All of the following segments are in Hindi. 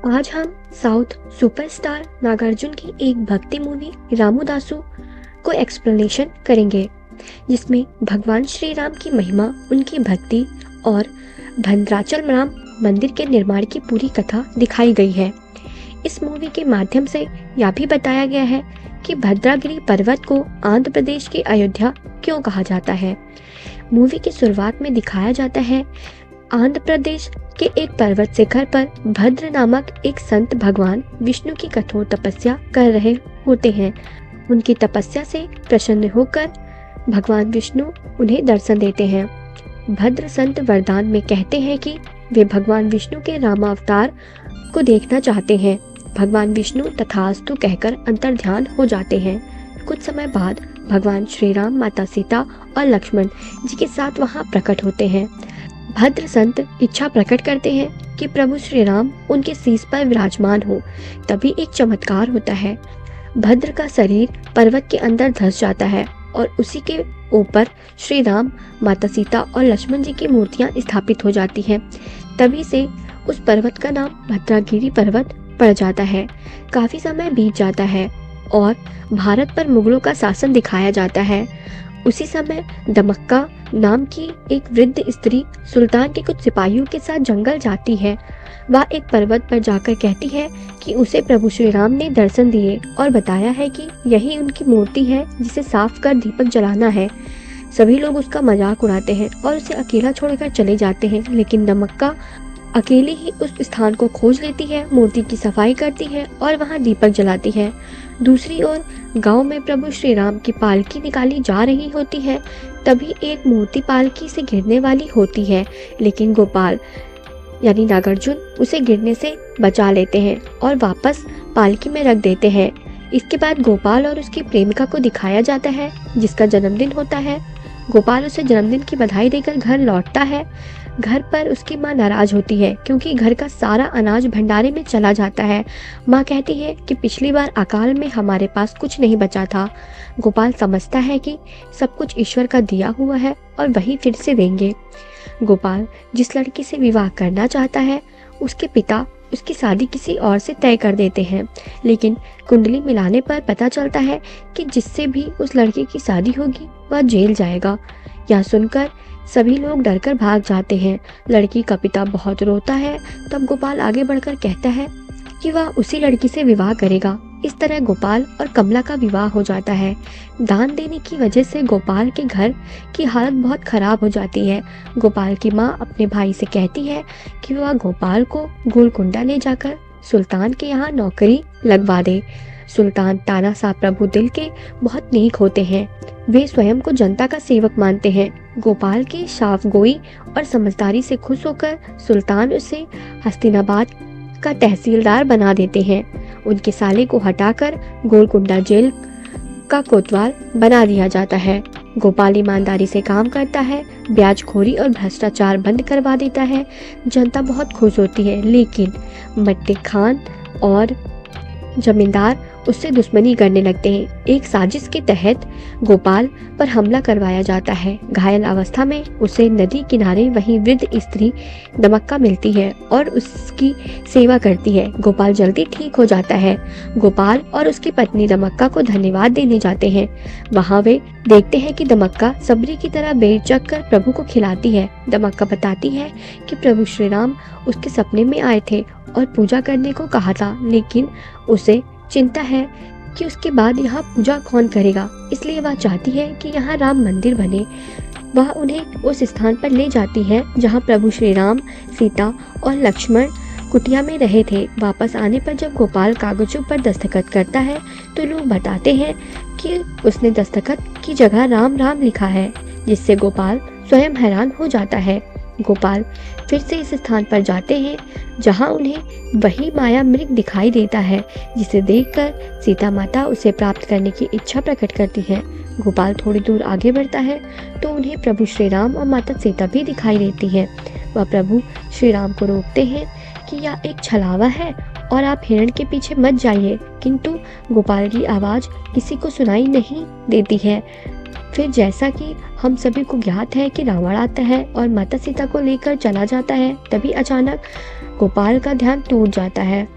आज हम साउथ सुपरस्टार नागार्जुन की एक भक्ति मूवी रामू दासू को एक्सप्लेनेशन करेंगे, जिसमें भगवान श्री राम की महिमा, उनकी भक्ति और भद्राचल राम मंदिर के निर्माण की पूरी कथा दिखाई गई है। इस मूवी के माध्यम से यह भी बताया गया है कि भद्रागिरी पर्वत को आंध्र प्रदेश की अयोध्या क्यों कहा जाता है। मूवी की शुरुआत में दिखाया जाता है आंध्र प्रदेश के एक पर्वत शिखर पर भद्र नामक एक संत भगवान विष्णु की कठोर तपस्या कर रहे होते हैं। उनकी तपस्या से प्रसन्न होकर भगवान विष्णु उन्हें दर्शन देते हैं। भद्र संत वरदान में कहते हैं कि वे भगवान विष्णु के रामावतार को देखना चाहते हैं। भगवान विष्णु तथास्तु कहकर अंतर्ध्यान हो जाते हैं। कुछ समय बाद भगवान श्री राम, माता सीता और लक्ष्मण जी के साथ वहां प्रकट होते हैं। भद्र संत इच्छा प्रकट करते हैं कि प्रभु श्री राम उनके शीश पर विराजमान हो। तभी एक चमत्कार होता है। भद्र का शरीर पर्वत के अंदर धंस जाता है और उसी के ऊपर श्री राम, माता सीता और लक्ष्मण जी की मूर्तियां स्थापित हो जाती हैं। तभी से उस पर्वत का नाम भद्रागिरी पर्वत पड़ जाता है। काफी समय बीत जाता है और भारत पर मुगलों का शासन दिखाया जाता है। उसी समय दमक्का नाम की एक वृद्ध स्त्री सुल्तान के कुछ सिपाहियों के साथ जंगल जाती है। वह एक पर्वत पर जाकर कहती है कि उसे प्रभु श्री राम ने दर्शन दिए और बताया है कि यही उनकी मूर्ति है जिसे साफ कर दीपक जलाना है। सभी लोग उसका मजाक उड़ाते हैं और उसे अकेला छोड़कर चले जाते हैं, लेकिन दमक्का अकेली ही उस स्थान को खोज लेती है, मूर्ति की सफाई करती है और वहां दीपक जलाती है। दूसरी ओर गांव में प्रभु श्री राम की पालकी निकाली जा रही होती है। तभी एक मूर्ति पालकी से गिरने वाली होती है, लेकिन गोपाल यानी नागार्जुन उसे गिरने से बचा लेते हैं और वापस पालकी में रख देते हैं। इसके बाद गोपाल और उसकी प्रेमिका को दिखाया जाता है, जिसका जन्मदिन होता है। गोपाल उसे जन्मदिन की बधाई देकर घर लौटता है। घर पर उसकी माँ नाराज होती है क्योंकि घर का सारा अनाज भंडारे में चला जाता है। माँ कहती है कि पिछली बार अकाल में हमारे पास कुछ नहीं बचा था। गोपाल समझता है कि सब कुछ ईश्वर का दिया हुआ है और वही फिर से देंगे। गोपाल जिस लड़की से विवाह करना चाहता है, उसके पिता उसकी शादी किसी और से तय कर देते हैं, लेकिन कुंडली मिलाने पर पता चलता है कि जिससे भी उस लड़की की शादी होगी वह जेल जाएगा। यह सुनकर सभी लोग डरकर भाग जाते हैं। लड़की का पिता बहुत रोता है। तब गोपाल आगे बढ़कर कहता है कि वह उसी लड़की से विवाह करेगा। इस तरह गोपाल और कमला का विवाह हो जाता है। दान देने की वजह से गोपाल के घर की हालत बहुत खराब हो जाती है। गोपाल की माँ अपने भाई से कहती है कि वह गोपाल को गोलकुंडा ले जाकर सुल्तान के यहाँ नौकरी लगवा दे। सुल्तान तानाशाह प्रभु दिल के बहुत नेक होते हैं। वे स्वयं को जनता का सेवक मानते हैं। गोपाल की साफगोई और समझदारी से खुश होकर सुल्तान उसे हस्तिनाबाद का तहसीलदार बना देते हैं। उनके साले को हटाकर गोलकुंडा जेल का कोतवाल बना दिया जाता है। गोपाल ईमानदारी से काम करता है, ब्याजखोरी और भ्रष्टाचार बंद करवा देता है। जनता बहुत खुश होती है, लेकिन मट्टे खान और जमींदार उससे दुश्मनी करने लगते हैं। एक साजिश के तहत गोपाल पर हमला करवाया जाता है। घायल अवस्था में उसे नदी किनारे वहीं वृद्ध स्त्री दमक्का मिलती है और उसकी सेवा करती है। गोपाल जल्दी ठीक हो जाता है। गोपाल और उसकी पत्नी दमक्का को धन्यवाद देने जाते हैं। वहां वे देखते हैं कि दमक्का सबरी की तरह बेर चख कर प्रभु को खिलाती है। दमक्का बताती है कि प्रभु श्री राम उसके सपने में आए थे और पूजा करने को कहा था, लेकिन उसे चिंता है कि उसके बाद यहाँ पूजा कौन करेगा, इसलिए वह चाहती है कि यहाँ राम मंदिर बने। वह उन्हें उस स्थान पर ले जाती है जहाँ प्रभु श्री राम, सीता और लक्ष्मण कुटिया में रहे थे। वापस आने पर जब गोपाल कागजों पर दस्तखत करता है तो लोग बताते हैं कि उसने दस्तखत की जगह राम राम लिखा है, जिससे गोपाल स्वयं हैरान हो जाता है। गोपाल फिर से इस स्थान पर जाते हैं जहां उन्हें वही माया मृग दिखाई देता है, जिसे देखकर सीता माता उसे प्राप्त करने की इच्छा प्रकट करती है। गोपाल थोड़ी दूर आगे बढ़ता है तो उन्हें प्रभु श्री राम और माता सीता भी दिखाई देती है। वह प्रभु श्री राम को रोकते हैं कि यह एक छलावा है और आप हिरण के पीछे मत जाइए, किंतु गोपाल की आवाज किसी को सुनाई नहीं देती है। फिर जैसा कि हम सभी को ज्ञात है कि रावण आता है और माता सीता को लेकर चला जाता है, तभी अचानक गोपाल का ध्यान टूट जाता है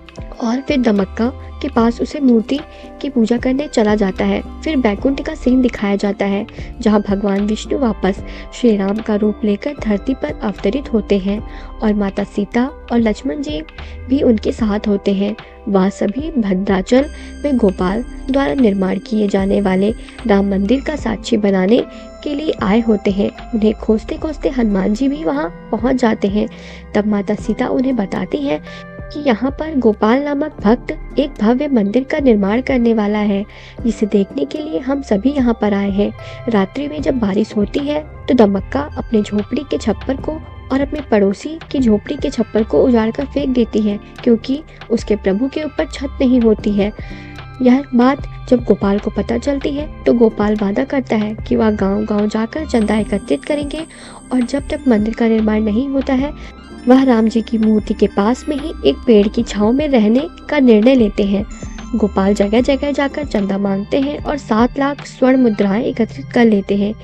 और फिर दमक्का के पास उसे मूर्ति की पूजा करने चला जाता है। फिर बैकुंठ का सीन दिखाया जाता है जहां भगवान विष्णु वापस श्री राम का रूप लेकर धरती पर अवतरित होते हैं और माता सीता और लक्ष्मण जी भी उनके साथ होते हैं। वह सभी भद्राचल में गोपाल द्वारा निर्माण किए जाने वाले राम मंदिर का साक्षी बनाने के लिए आए होते हैं। उन्हें खोजते खोजते हनुमान जी भी वहां पहुंच जाते हैं। तब माता सीता उन्हें बताती है कि यहाँ पर गोपाल नामक भक्त एक भव्य मंदिर का निर्माण करने वाला है, जिसे देखने के लिए हम सभी यहाँ पर आए हैं। रात्रि में जब बारिश होती है तो दमक्का अपने झोपड़ी के छप्पर को और अपने पड़ोसी की झोपड़ी के छप्पर को उजाड़कर फेंक देती है, क्योंकि उसके प्रभु के ऊपर छत नहीं होती है। यह बात जब गोपाल को पता चलती है तो गोपाल वादा करता है कि वह गांव-गांव जाकर चंदा एकत्रित करेंगे और जब तक मंदिर का निर्माण नहीं होता है वह राम जी की मूर्ति के पास में ही एक पेड़ की छांव में रहने का निर्णय लेते हैं। गोपाल जगह जगह जाकर चंदा मांगते हैं और 7 लाख स्वर्ण मुद्राएं एकत्रित कर लेते हैं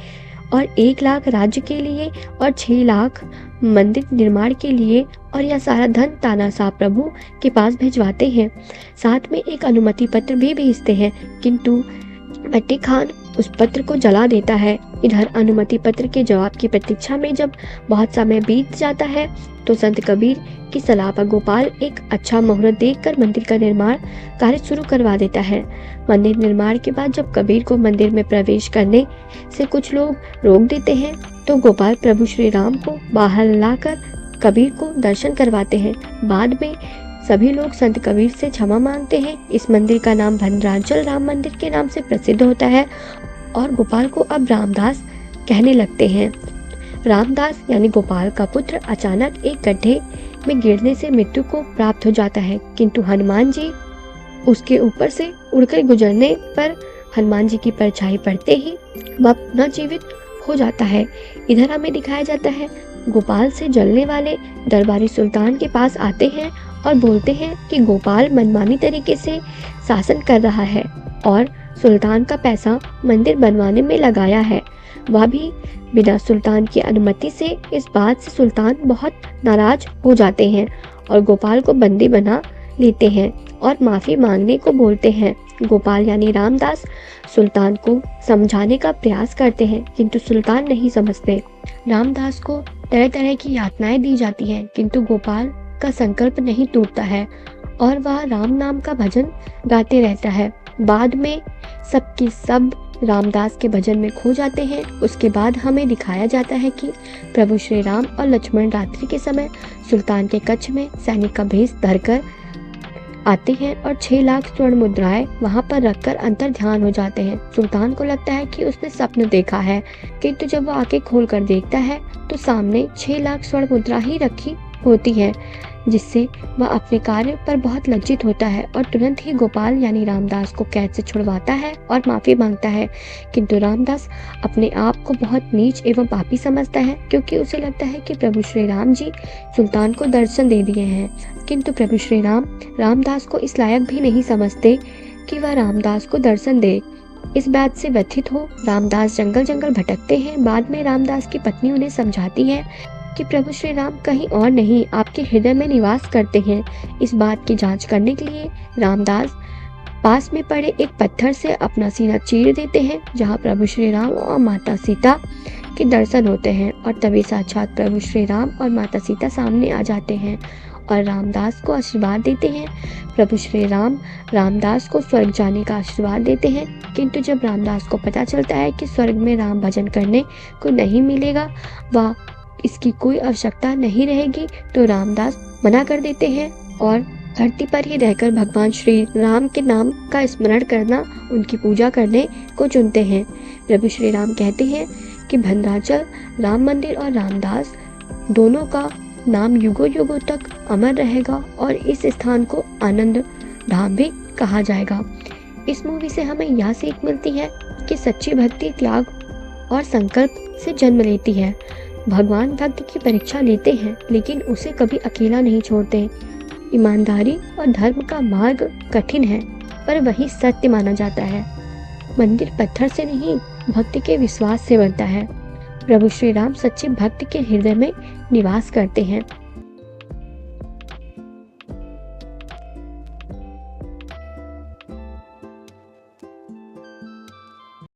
और 1 लाख राज्य के लिए और 6 लाख मंदिर निर्माण के लिए, और यह सारा धन तानाशाह प्रभु के पास भिजवाते हैं। साथ में एक अनुमति पत्र भी भेजते हैं, किंतु भट्टी खान उस पत्र को जला देता है। इधर अनुमति पत्र के जवाब की प्रतीक्षा में जब बहुत समय बीत जाता है तो संत कबीर की सलाह पर गोपाल एक अच्छा मुहूर्त देखकर मंदिर का निर्माण कार्य शुरू करवा देता है। मंदिर निर्माण के बाद जब कबीर को मंदिर में प्रवेश करने से कुछ लोग रोक देते हैं तो गोपाल प्रभु श्री राम को बाहर लाकर कबीर को दर्शन करवाते हैं। बाद में सभी लोग संत कबीर से क्षमा मांगते हैं। इस मंदिर का नाम भद्राचल राम मंदिर के नाम से प्रसिद्ध होता है और गोपाल को अब रामदास कहने लगते हैं। रामदास यानी गोपाल का पुत्र अचानक एक गड्ढे में गिरने से मृत्यु को प्राप्त हो जाता है, किंतु हनुमान जी उसके ऊपर से उड़कर गुजरने पर हनुमान जी की परछाई पड़ते ही वह पुनः जीवित हो जाता है। इधर हमें दिखाया जाता है गोपाल से जलने वाले दरबारी सुल्तान के पास आते हैं और बोलते हैं कि गोपाल मनमानी तरीके से शासन कर रहा है और सुल्तान का पैसा मंदिर बनवाने में लगाया है, वह भी बिना सुल्तान की अनुमति से। इस बात से सुल्तान बहुत नाराज हो जाते हैं और गोपाल को बंदी बना लेते हैं और माफी मांगने को बोलते हैं। गोपाल यानी रामदास सुल्तान को समझाने का प्रयास करते हैं, किंतु सुल्तान नहीं समझते। रामदास को तरह तरह की यातनाएं दी जाती हैं, किंतु गोपाल का संकल्प नहीं टूटता है और वह राम नाम का भजन गाते रहता है। बाद में सबके सब रामदास के भजन में खो जाते हैं। उसके बाद हमें दिखाया जाता है कि प्रभु श्री राम और लक्ष्मण रात्रि के समय सुल्तान के कक्ष में सैनिक का भेष धरकर आते हैं और 6 लाख स्वर्ण मुद्राएं वहां पर रखकर अंतर ध्यान हो जाते हैं। सुल्तान को लगता है कि उसने स्वप्न देखा है, किंतु जब वो आंखें खोलकर देखता है तो सामने 6 लाख स्वर्ण मुद्रा ही रखी होती है, जिससे वह अपने कार्य पर बहुत लज्जित होता है और तुरंत ही गोपाल यानी रामदास को कैद से छुड़वाता है और माफी मांगता है। किंतु रामदास अपने आप को बहुत नीच एवं पापी समझता है, क्योंकि उसे लगता है कि प्रभु श्री राम जी सुल्तान को दर्शन दे दिए हैं, किंतु प्रभु श्री राम रामदास को इस लायक भी नहीं समझते कि वह रामदास को दर्शन दे। इस बात से व्यथित हो रामदास जंगल जंगल भटकते हैं। बाद में रामदास की पत्नी उन्हें समझाती है कि प्रभु श्री राम कहीं और नहीं आपके हृदय में निवास करते हैं। इस बात की जांच करने के लिए रामदास पास में पड़े एक पत्थर से अपना सीना चीर देते हैं, जहां प्रभु श्री राम और माता सीता के दर्शन होते हैं और तभी साक्षात प्रभु श्री राम और माता सीता सामने आ जाते हैं और रामदास को आशीर्वाद देते हैं। प्रभु श्री राम रामदास को स्वर्ग जाने का आशीर्वाद देते हैं, किंतु जब रामदास को पता चलता है कि स्वर्ग में राम भजन करने को नहीं मिलेगा, वह इसकी कोई आवश्यकता नहीं रहेगी, तो रामदास मना कर देते हैं और धरती पर ही रहकर भगवान श्री राम के नाम का स्मरण करना, उनकी पूजा करने को चुनते हैं। प्रभु श्री राम कहते हैं कि भद्राचल राम मंदिर और रामदास दोनों का नाम युगों युगों तक अमर रहेगा और इस स्थान को आनंद धाम भी कहा जाएगा। इस मूवी से हमें यह सीख मिलती है कि सच्ची भक्ति त्याग और संकल्प से जन्म लेती है। भगवान भक्त की परीक्षा लेते हैं, लेकिन उसे कभी अकेला नहीं छोड़ते। ईमानदारी और धर्म का मार्ग कठिन है, पर वही सत्य माना जाता है। मंदिर पत्थर से नहीं, भक्ति के विश्वास से बनता है। प्रभु श्री राम सच्चे भक्त के हृदय में निवास करते हैं।